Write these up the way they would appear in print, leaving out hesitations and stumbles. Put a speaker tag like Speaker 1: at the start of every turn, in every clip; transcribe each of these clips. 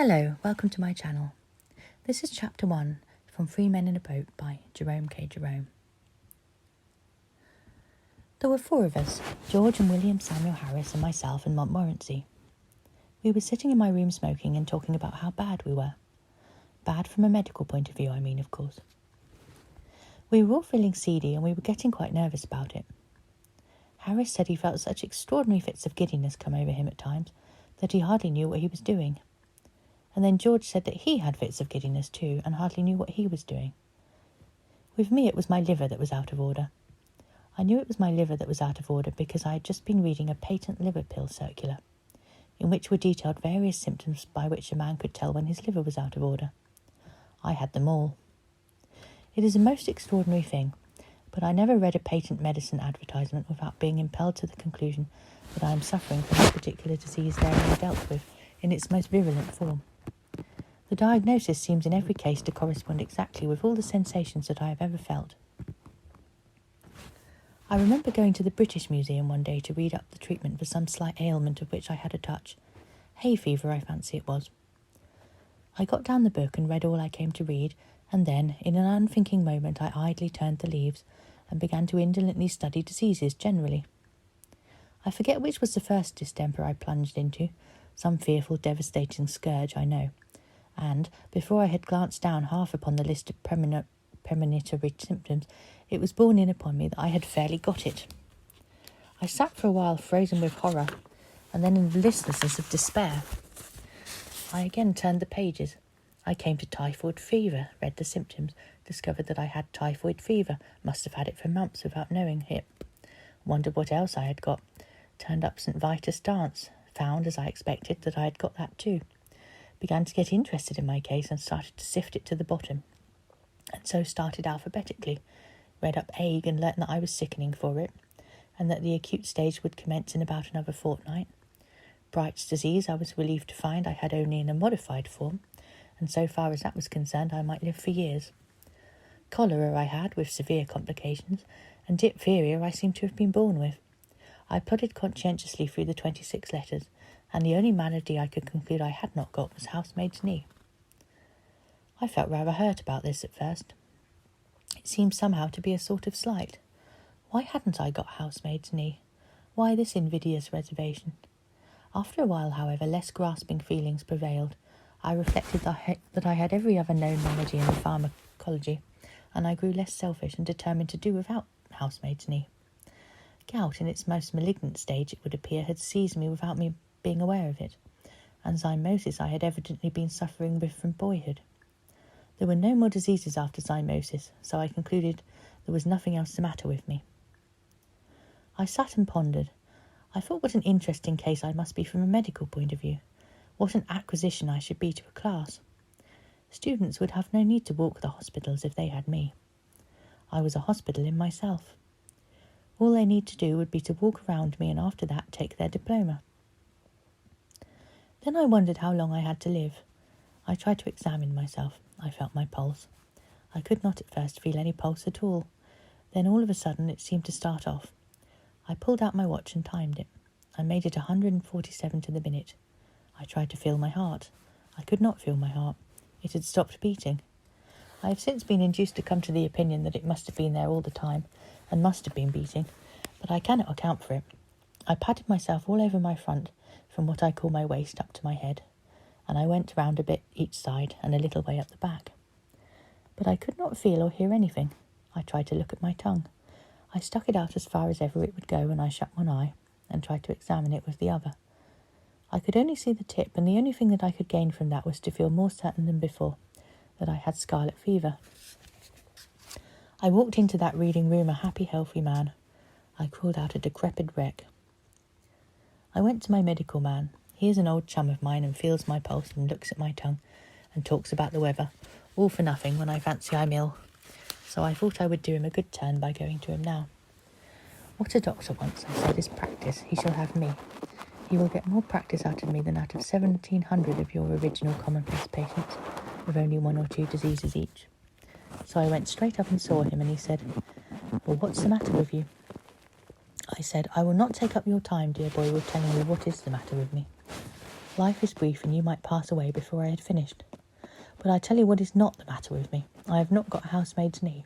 Speaker 1: Hello, welcome to my channel. This is chapter 1 from 3 Men in a Boat by Jerome K Jerome. There were 4 of us, George and William Samuel Harris and myself and Montmorency. We were sitting in my room smoking and talking about how bad we were. Bad from a medical point of view, I mean, of course. We were all feeling seedy and we were getting quite nervous about it. Harris said he felt such extraordinary fits of giddiness come over him at times that he hardly knew what he was doing. And then George said that he had fits of giddiness too and hardly knew what he was doing. With me it was my liver that was out of order. I knew it was my liver that was out of order because I had just been reading a patent liver pill circular, in which were detailed various symptoms by which a man could tell when his liver was out of order. I had them all. It is a most extraordinary thing, but I never read a patent medicine advertisement without being impelled to the conclusion that I am suffering from a particular disease therein dealt with in its most virulent form. The diagnosis seems in every case to correspond exactly with all the sensations that I have ever felt. I remember going to the British Museum one day to read up the treatment for some slight ailment of which I had a touch. Hay fever, I fancy it was. I got down the book and read all I came to read, and then, in an unthinking moment, I idly turned the leaves and began to indolently study diseases generally. I forget which was the first distemper I plunged into, some fearful, devastating scourge, I know, and, before I had glanced down half upon the list of premonitory symptoms, it was borne in upon me that I had fairly got it. I sat for a while frozen with horror, and then in the listlessness of despair. I again turned the pages. I came to typhoid fever, read the symptoms, discovered that I had typhoid fever, must have had it for months without knowing it. Wondered what else I had got. Turned up St. Vitus dance, found, as I expected, that I had got that too. Began to get interested in my case and started to sift it to the bottom. And so started alphabetically, read up ague and learnt that I was sickening for it, and that the acute stage would commence in about another fortnight. Bright's disease I was relieved to find I had only in a modified form, and so far as that was concerned I might live for years. Cholera I had, with severe complications, and diphtheria I seemed to have been born with. I plodded conscientiously through the 26 letters, and the only malady I could conclude I had not got was housemaid's knee. I felt rather hurt about this at first. It seemed somehow to be a sort of slight. Why hadn't I got housemaid's knee? Why this invidious reservation? After a while, however, less grasping feelings prevailed. I reflected that I had every other known malady in the pharmacology, and I grew less selfish and determined to do without housemaid's knee. Gout, in its most malignant stage, it would appear, had seized me without me being aware of it, and zymosis I had evidently been suffering with from boyhood. There were no more diseases after zymosis, so I concluded there was nothing else the matter with me. I sat and pondered. I thought what an interesting case I must be from a medical point of view. What an acquisition I should be to a class. Students would have no need to walk the hospitals if they had me. I was a hospital in myself. All they need to do would be to walk around me and after that take their diploma. Then I wondered how long I had to live. I tried to examine myself. I felt my pulse. I could not at first feel any pulse at all. Then all of a sudden it seemed to start off. I pulled out my watch and timed it. I made it 147 to the minute. I tried to feel my heart. I could not feel my heart. It had stopped beating. I have since been induced to come to the opinion that it must have been there all the time, and must have been beating, but I cannot account for it. I patted myself all over my front, from what I call my waist up to my head, and I went round a bit each side and a little way up the back. But I could not feel or hear anything. I tried to look at my tongue. I stuck it out as far as ever it would go, and I shut one eye and tried to examine it with the other. I could only see the tip, and the only thing that I could gain from that was to feel more certain than before that I had scarlet fever. I walked into that reading room a happy, healthy man. I crawled out a decrepit wreck. I went to my medical man. He is an old chum of mine and feels my pulse and looks at my tongue and talks about the weather, all for nothing when I fancy I'm ill. So I thought I would do him a good turn by going to him now. What a doctor wants, I said, is practice. He shall have me. He will get more practice out of me than out of 1,700 of your original commonplace patients, with only 1 or 2 diseases each. So I went straight up and saw him, and he said, "Well, what's the matter with you?" I said, "I will not take up your time, dear boy, with telling you what is the matter with me. Life is brief and you might pass away before I had finished. But I tell you what is not the matter with me. I have not got housemaid's knee.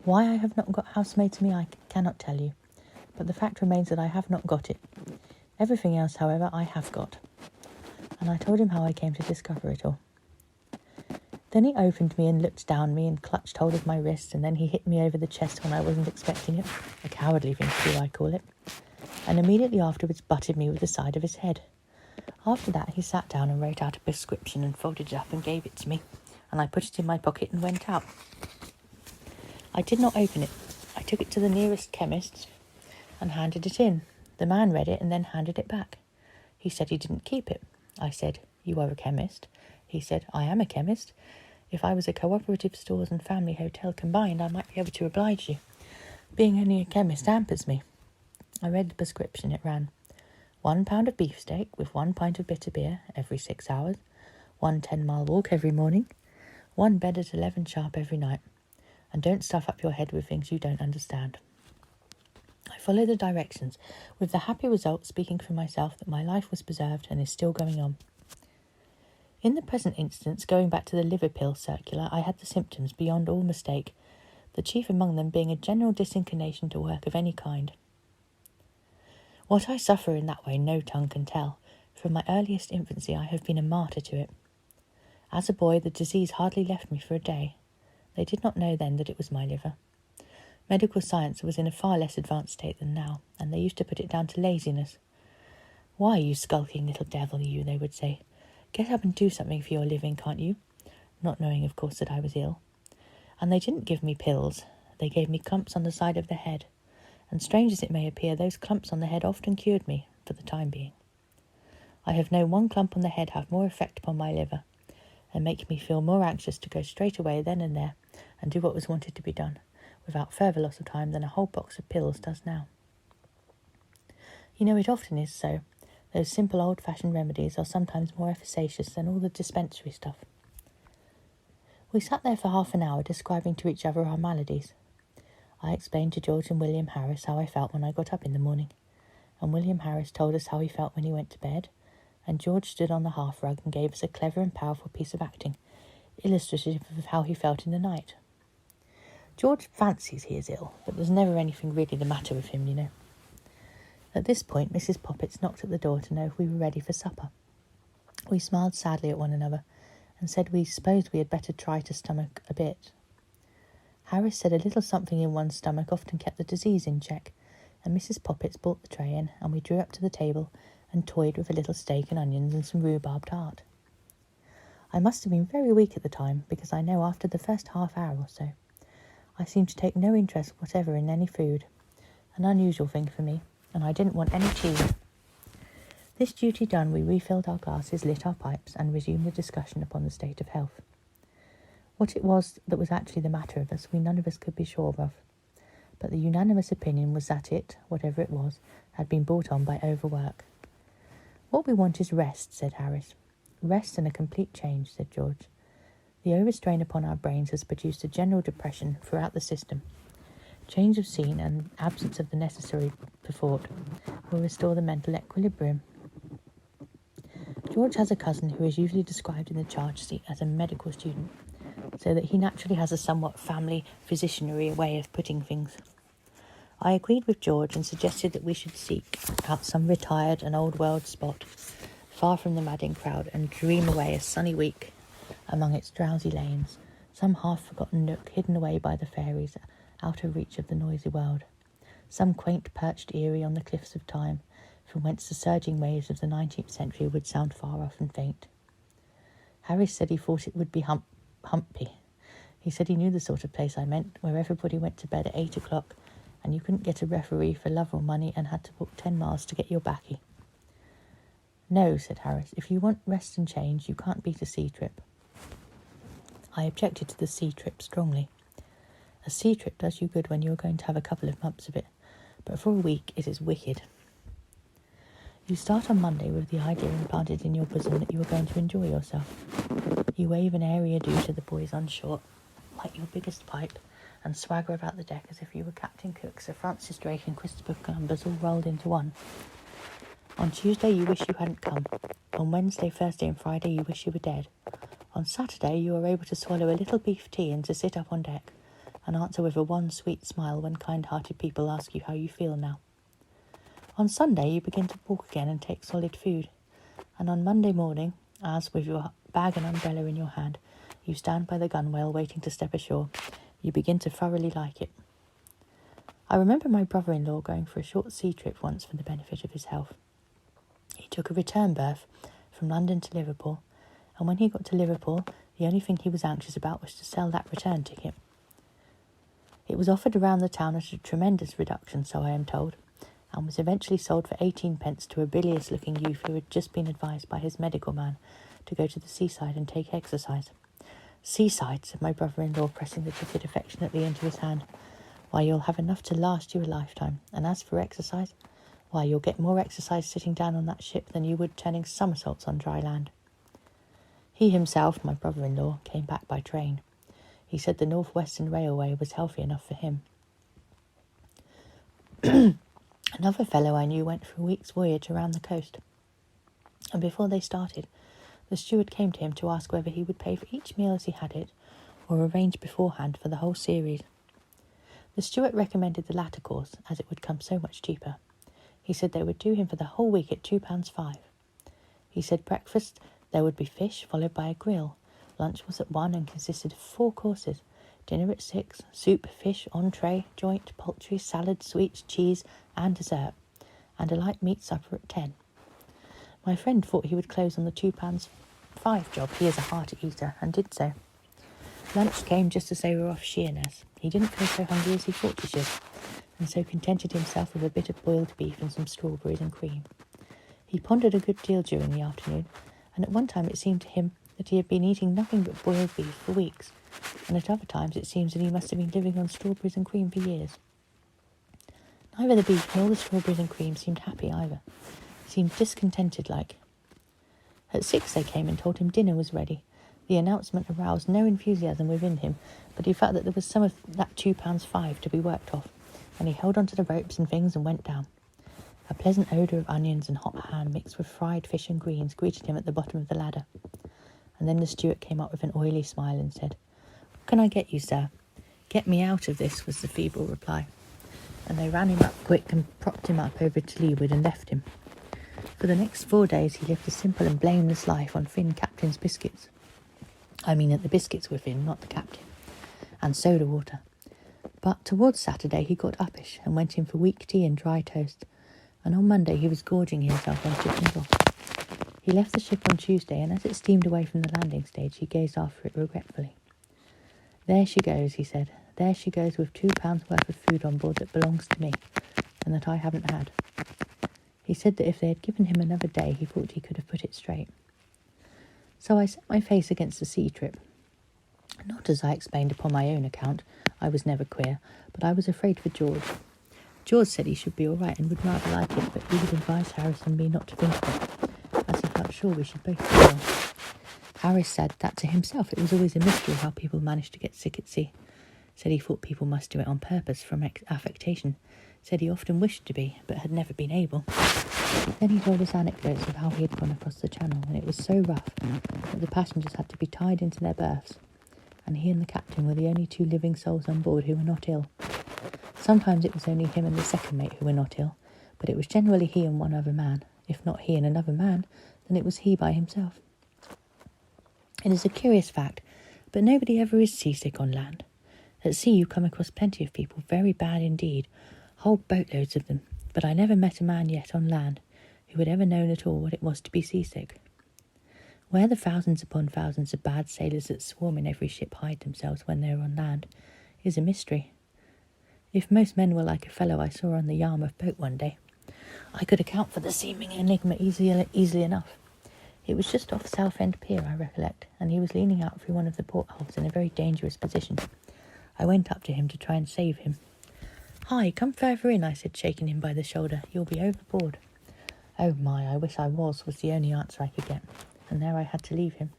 Speaker 1: Why I have not got housemaid's knee I cannot tell you, but the fact remains that I have not got it. Everything else, however, I have got. And I told him how I came to discover it all. Then he opened me and looked down me and clutched hold of my wrist, and then he hit me over the chest when I wasn't expecting it, a cowardly thing to do, I call it, and immediately afterwards butted me with the side of his head. After that he sat down and wrote out a prescription and folded it up and gave it to me, and I put it in my pocket and went out. I did not open it. I took it to the nearest chemist's and handed it in. The man read it and then handed it back. He said he didn't keep it. I said, "You are a chemist." He said, "I am a chemist. If I was a cooperative stores and family hotel combined, I might be able to oblige you. Being only a chemist hampers me." I read the prescription. It ran, 1 pound of beefsteak with 1 pint of bitter beer every 6 hours, 1 10-mile walk every morning, 1 bed at 11 sharp every night, and don't stuff up your head with things you don't understand. I followed the directions, with the happy result, speaking for myself, that my life was preserved and is still going on. In the present instance, going back to the liver pill circular, I had the symptoms beyond all mistake, the chief among them being a general disinclination to work of any kind. What I suffer in that way no tongue can tell. From my earliest infancy I have been a martyr to it. As a boy the disease hardly left me for a day. They did not know then that it was my liver. Medical science was in a far less advanced state than now, and they used to put it down to laziness. "Why, you skulking little devil, you," they would say. "Get up and do something for your living, can't you?" Not knowing, of course, that I was ill. And they didn't give me pills. They gave me clumps on the side of the head. And strange as it may appear, those clumps on the head often cured me, for the time being. I have known one clump on the head have more effect upon my liver, and make me feel more anxious to go straight away then and there, and do what was wanted to be done, without further loss of time, than a whole box of pills does now. You know, it often is so. Those simple old-fashioned remedies are sometimes more efficacious than all the dispensary stuff. We sat there for half an hour describing to each other our maladies. I explained to George and William Harris how I felt when I got up in the morning, and William Harris told us how he felt when he went to bed, and George stood on the hearthrug and gave us a clever and powerful piece of acting, illustrative of how he felt in the night. George fancies he is ill, but there's never anything really the matter with him, you know. At this point, Mrs. Poppets knocked at the door to know if we were ready for supper. We smiled sadly at one another and said we supposed we had better try to stomach a bit. Harris said a little something in one's stomach often kept the disease in check, and Mrs. Poppets brought the tray in, and we drew up to the table and toyed with a little steak and onions and some rhubarb tart. I must have been very weak at the time, because I know after the first half hour or so, I seemed to take no interest whatever in any food, an unusual thing for me, and I didn't want any cheese. This duty done, we refilled our glasses, lit our pipes, and resumed the discussion upon the state of health. What it was that was actually the matter of us, we none of us could be sure of, but the unanimous opinion was that it, whatever it was, had been brought on by overwork. "What we want is rest," said Harris. "Rest and a complete change," said George. "The overstrain upon our brains has produced a general depression throughout the system. Change of scene and absence of the necessary purport will restore the mental equilibrium." George has a cousin who is usually described in the charge seat as a medical student, so that he naturally has a somewhat family physicianary way of putting things. I agreed with George and suggested that we should seek out some retired and old-world spot, far from the madding crowd, and dream away a sunny week among its drowsy lanes, some half-forgotten nook hidden away by the fairies, out of reach of the noisy world, some quaint perched eyrie on the cliffs of time, from whence the surging waves of the 19th century would sound far off and faint. Harris said he thought it would be humpy. He said he knew the sort of place I meant, where everybody went to bed at 8 o'clock, and you couldn't get a referee for love or money and had to walk 10 miles to get your baccy. "No," said Harris, "if you want rest and change, you can't beat a sea trip." I objected to the sea trip strongly. A sea trip does you good when you are going to have a couple of months of it, but for a week it is wicked. You start on Monday with the idea implanted in your bosom that you are going to enjoy yourself. You wave an airy adieu to the boys on shore, light your biggest pipe, and swagger about the deck as if you were Captain Cook, Sir Francis Drake and Christopher Columbus all rolled into one. On Tuesday you wish you hadn't come. On Wednesday, Thursday and Friday you wish you were dead. On Saturday you are able to swallow a little beef tea and to sit up on deck and answer with a one sweet smile when kind-hearted people ask you how you feel now. On Sunday you begin to walk again and take solid food. And on Monday morning, as with your bag and umbrella in your hand, you stand by the gunwale waiting to step ashore, you begin to thoroughly like it. I remember my brother-in-law going for a short sea trip once for the benefit of his health. He took a return berth from London to Liverpool, and when he got to Liverpool, the only thing he was anxious about was to sell that return ticket. It was offered around the town at a tremendous reduction, so I am told, and was eventually sold for 18 pence to a bilious-looking youth who had just been advised by his medical man to go to the seaside and take exercise. "Seaside," said my brother-in-law, pressing the ticket affectionately into his hand. "Why, you'll have enough to last you a lifetime. And as for exercise, why, you'll get more exercise sitting down on that ship than you would turning somersaults on dry land." He himself, my brother-in-law, came back by train. He said the North Western Railway was healthy enough for him. Another fellow I knew went for a week's voyage around the coast, and before they started, the steward came to him to ask whether he would pay for each meal as he had it, or arrange beforehand for the whole series. The steward recommended the latter course, as it would come so much cheaper. He said they would do him for the whole week at £2.5. He said breakfast there would be fish, followed by a grill. Lunch was at 1 and consisted of 4 courses. Dinner at 6, soup, fish, entree, joint, poultry, salad, sweets, cheese, and dessert, and a light meat supper at 10. My friend thought he would close on the £2.5 job. He is a hearty eater, and did so. Lunch came just as they were off Sheerness. He didn't feel so hungry as he thought he should, and so contented himself with a bit of boiled beef and some strawberries and cream. He pondered a good deal during the afternoon, and at one time it seemed to him that he had been eating nothing but boiled beef for weeks, and at other times it seems that he must have been living on strawberries and cream for years. Neither the beef nor the strawberries and cream seemed happy either. He seemed discontented like. At 6 they came and told him dinner was ready. The announcement aroused no enthusiasm within him, but he felt that there was some of that £2.5 to be worked off, and he held onto the ropes and things and went down. A pleasant odour of onions and hot ham mixed with fried fish and greens greeted him at the bottom of the ladder. And then the steward came up with an oily smile and said, "What can I get you, sir?" "Get me out of this," was the feeble reply. And they ran him up quick and propped him up over to leeward and left him. For the next 4 days he lived a simple and blameless life on Finn Captain's biscuits. I mean that the biscuits were Finn, not the captain, and soda water. But towards Saturday he got uppish and went in for weak tea and dry toast, and on Monday he was gorging himself on chicken broth. He left the ship on Tuesday, and as it steamed away from the landing stage, he gazed after it regretfully. "There she goes," he said. "There she goes with £2 worth of food on board that belongs to me, and that I haven't had." He said that if they had given him another day, he thought he could have put it straight. So I set my face against the sea trip. Not, as I explained, upon my own account. I was never queer, but I was afraid for George. George said he should be all right and would rather like it, but he would advise Harris and me not to think of it, as he felt sure we should both be well. Harris said that to himself it was always a mystery how people managed to get sick at sea. Said he thought people must do it on purpose from affectation. Said he often wished to be, but had never been able. Then he told us anecdotes of how he had gone across the channel, and it was so rough that the passengers had to be tied into their berths, and he and the captain were the only 2 living souls on board who were not ill. Sometimes it was only him and the second mate who were not ill, but it was generally he and one other man. If not he and another man, then it was he by himself. It is a curious fact, but nobody ever is seasick on land. At sea you come across plenty of people, very bad indeed, whole boatloads of them, but I never met a man yet on land who had ever known at all what it was to be seasick. Where the thousands upon thousands of bad sailors that swarm in every ship hide themselves when they are on land is a mystery. If most men were like a fellow I saw on the Yarmouth boat one day, I could account for the seeming enigma easily enough. It was just off Southend Pier, I recollect, and he was leaning out through one of the portholes in a very dangerous position. I went up to him to try and save him. "Hi, come further in," I said, shaking him by the shoulder. "You'll be overboard." "Oh my, I wish I was the only answer I could get, and there I had to leave him.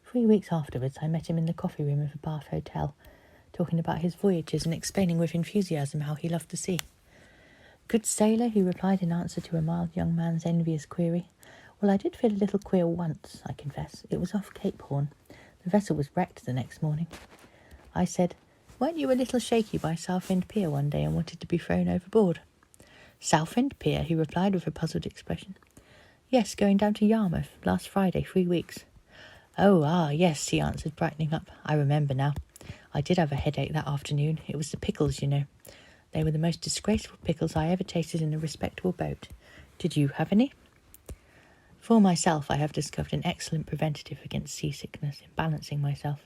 Speaker 1: 3 weeks afterwards I met him in the coffee room of a Bath hotel, talking about his voyages and explaining with enthusiasm how he loved the sea. Good sailor, he replied in answer to a mild young man's envious query. Well, I did feel a little queer once, I confess. It was off Cape Horn. The vessel was wrecked the next morning. I said, weren't you a little shaky by Southend Pier one day and wanted to be thrown overboard? Southend Pier, he replied with a puzzled expression. Yes, going down to Yarmouth last Friday, 3 weeks. Oh, yes, he answered, brightening up. I remember now. I did have a headache that afternoon. It was the pickles, you know. They were the most disgraceful pickles I ever tasted in a respectable boat. Did you have any? For myself, I have discovered an excellent preventative against seasickness in balancing myself.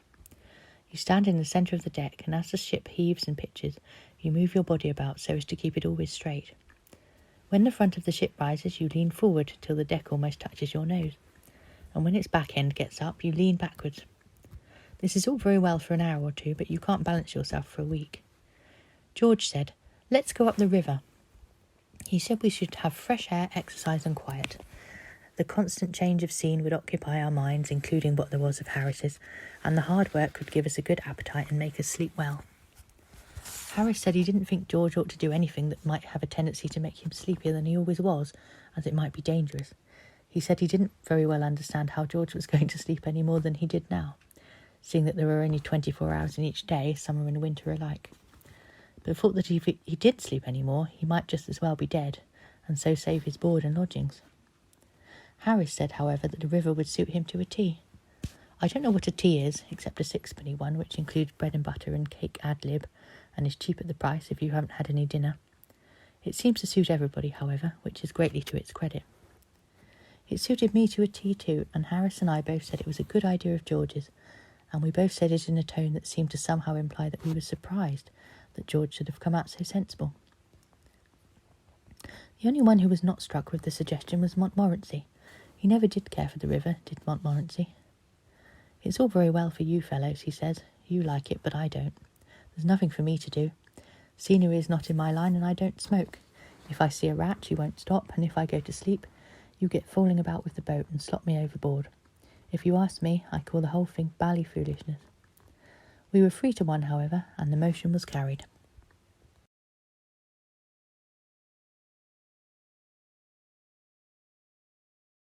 Speaker 1: You stand in the centre of the deck, and as the ship heaves and pitches, you move your body about so as to keep it always straight. When the front of the ship rises, you lean forward till the deck almost touches your nose, and when its back end gets up, you lean backwards. This is all very well for an hour or two, but you can't balance yourself for a week. George said, let's go up the river. He said we should have fresh air, exercise and quiet. The constant change of scene would occupy our minds, including what there was of Harris's, and the hard work would give us a good appetite and make us sleep well. Harris said he didn't think George ought to do anything that might have a tendency to make him sleepier than he always was, as it might be dangerous. He said he didn't very well understand how George was going to sleep any more than he did now, seeing that there were only 24 hours in each day, summer and winter alike. But thought that if he did sleep any more, he might just as well be dead, and so save his board and lodgings. Harris said, however, that the river would suit him to a T. I don't know what a tea is, except a sixpenny one, which includes bread and butter and cake ad lib, and is cheap at the price if you haven't had any dinner. It seems to suit everybody, however, which is greatly to its credit. It suited me to a T too, and Harris and I both said it was a good idea of George's, and we both said it in a tone that seemed to somehow imply that we were surprised that George should have come out so sensible. The only one who was not struck with the suggestion was Montmorency. He never did care for the river, did Montmorency. It's all very well for you fellows, he said. You like it, but I don't. There's nothing for me to do. Scenery is not in my line, and I don't smoke. If I see a rat, you won't stop, and if I go to sleep, you get falling about with the boat and slop me overboard. If you ask me, I call the whole thing bally foolishness. We were 3-1, however, and the motion was carried.